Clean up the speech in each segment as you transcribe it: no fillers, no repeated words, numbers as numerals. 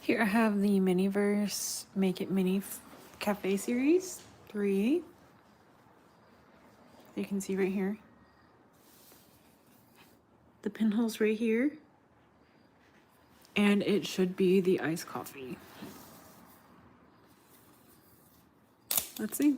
Here I have the Miniverse Make It Mini Cafe Series 3. You can see right here. The pinholes right here. And it should be the iced coffee. Let's see.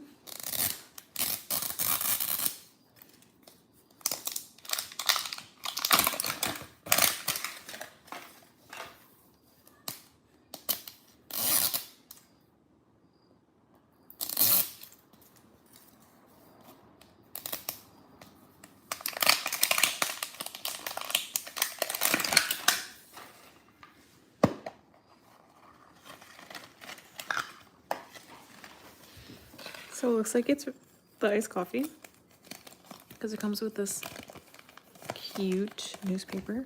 So it looks like it's the iced coffee because it comes with this cute newspaper.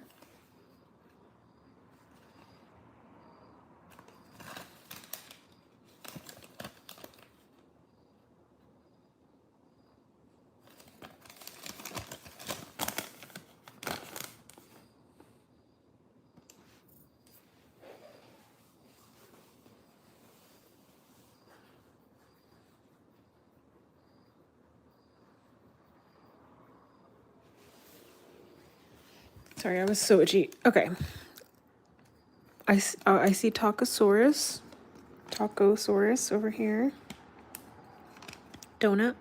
Sorry, I was so itchy. Okay. I see Tacosaurus over here. Donut.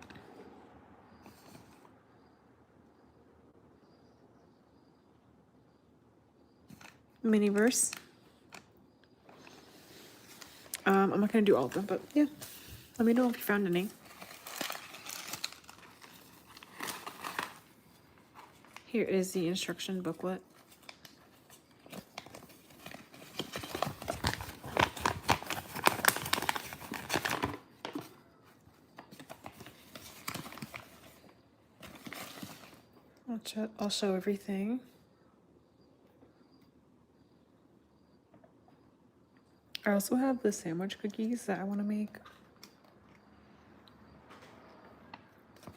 Miniverse. I'm not gonna do all of them, but yeah. Let me know if you found any. Here is the instruction booklet. I'll show everything. I also have the sandwich cookies that I want to make.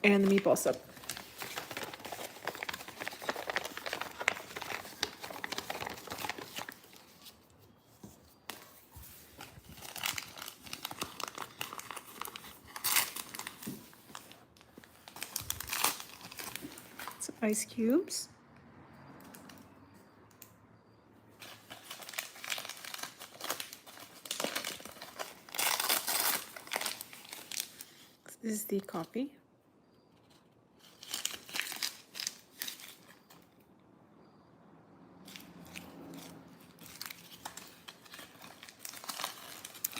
And the meatball sub. Some ice cubes. This is the coffee.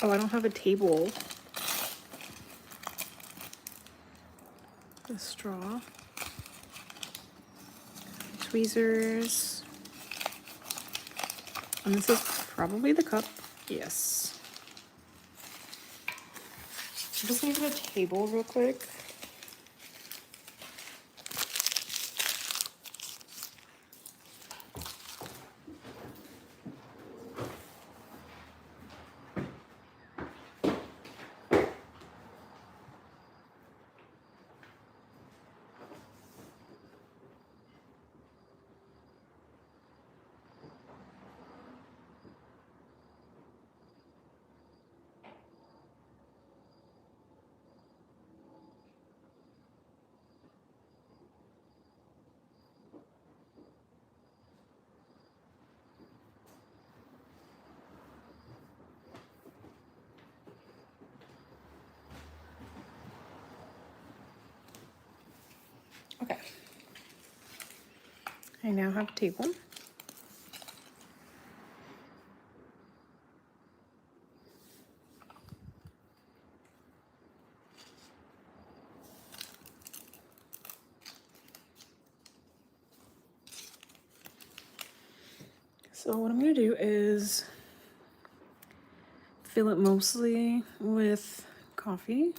Oh, I don't have a table. The straw. Tweezers. And this is probably the cup. Yes. I'm just gonna get a table real quick. Okay. I now have a table. So what I'm gonna do is fill it mostly with coffee.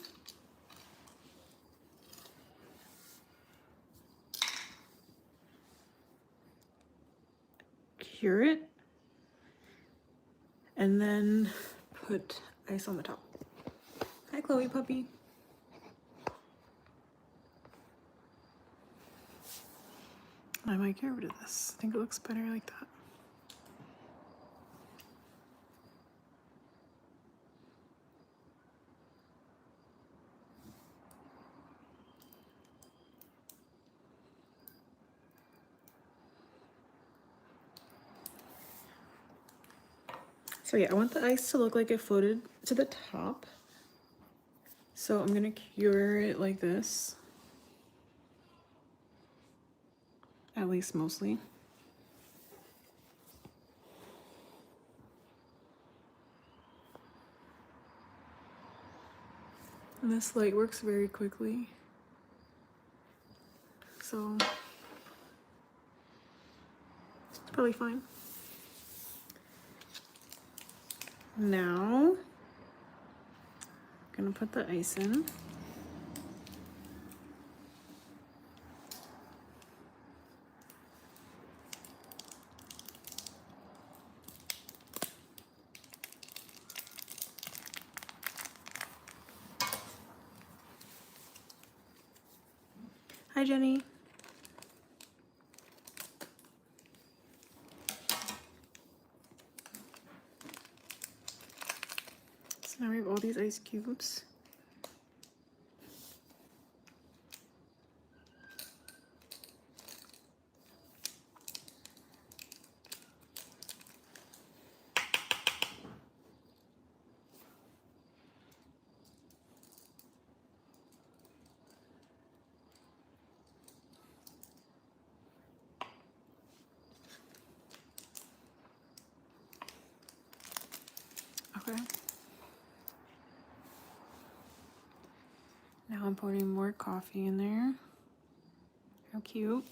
Cure it. And then put ice on the top. Hi, Chloe puppy. I might get rid of this. I think it looks better like that. So yeah, I want the ice to look like it floated to the top. So I'm gonna cure it like this. At least mostly. And this light works very quickly. So it's probably fine. Now, I'm gonna put the ice in. Hi, Jenny. So now we have all these ice cubes. Okay. Now I'm putting more coffee in there. How cute.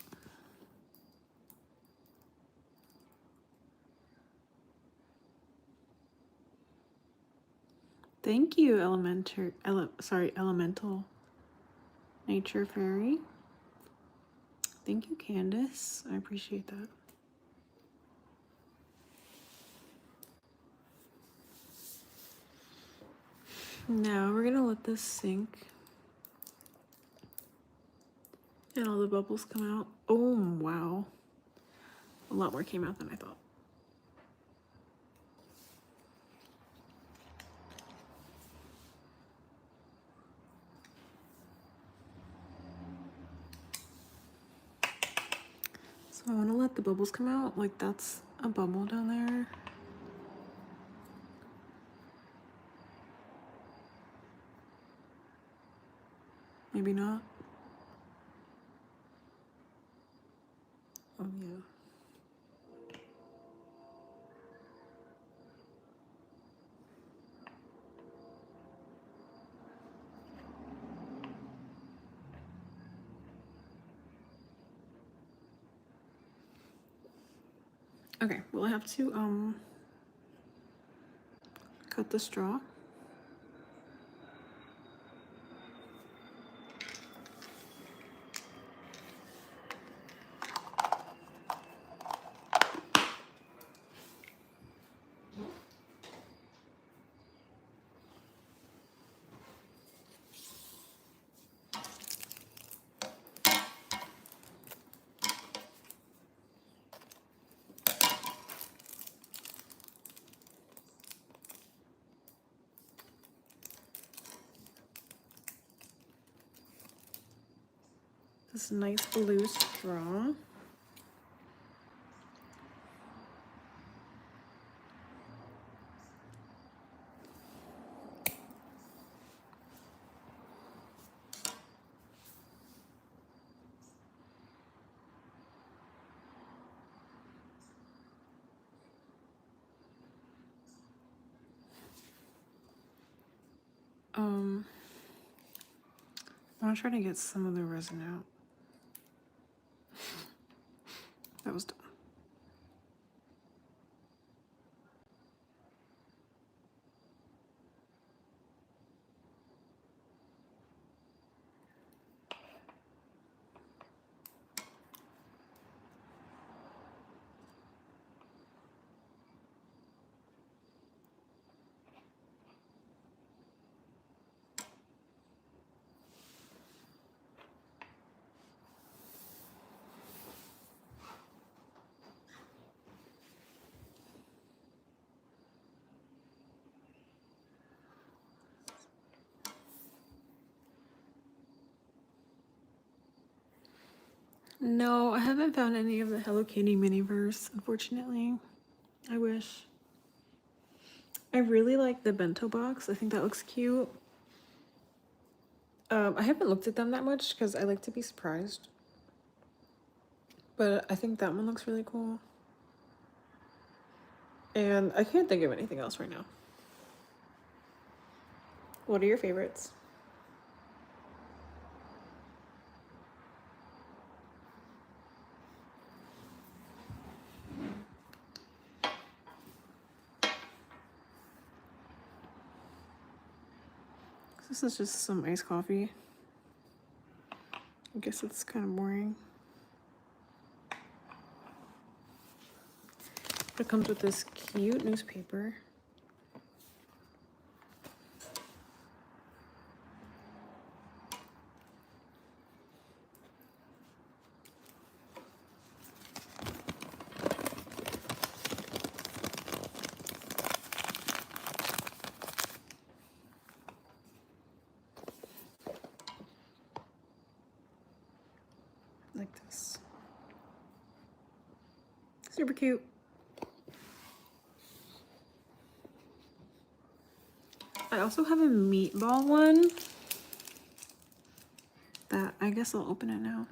Thank you, elemental nature fairy. Thank you, Candace. I appreciate that. Now we're gonna let this sink. And all the bubbles come out. Oh, wow. A lot more came out than I thought. So I want to let the bubbles come out. Like that's a bubble down there. Maybe not. Oh, yeah. Okay, well, I have to cut the straw. This nice blue straw. I want to try to get some of the resin out. That was dumb. No, I haven't found any of the Hello Kitty Miniverse, unfortunately. I wish. I really like the bento box. I think that looks cute. I haven't looked at them that much because I like to be surprised. But I think that one looks really cool. And I can't think of anything else right now. What are your favorites? This is just some iced coffee. I guess it's kind of boring. It comes with this cute newspaper. Like this. Super cute. I also have a meatball one that I guess I'll open it now.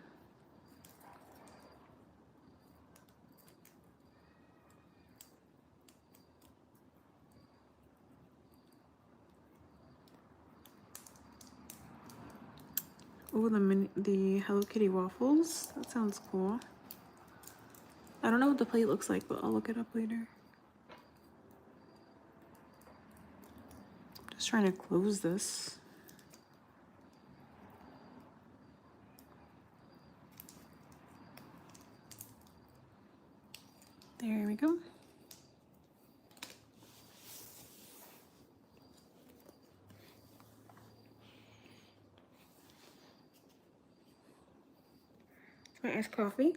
Oh, the Hello Kitty waffles. That sounds cool. I don't know what the plate looks like, but I'll look it up later. Just trying to close this. There we go. My iced coffee.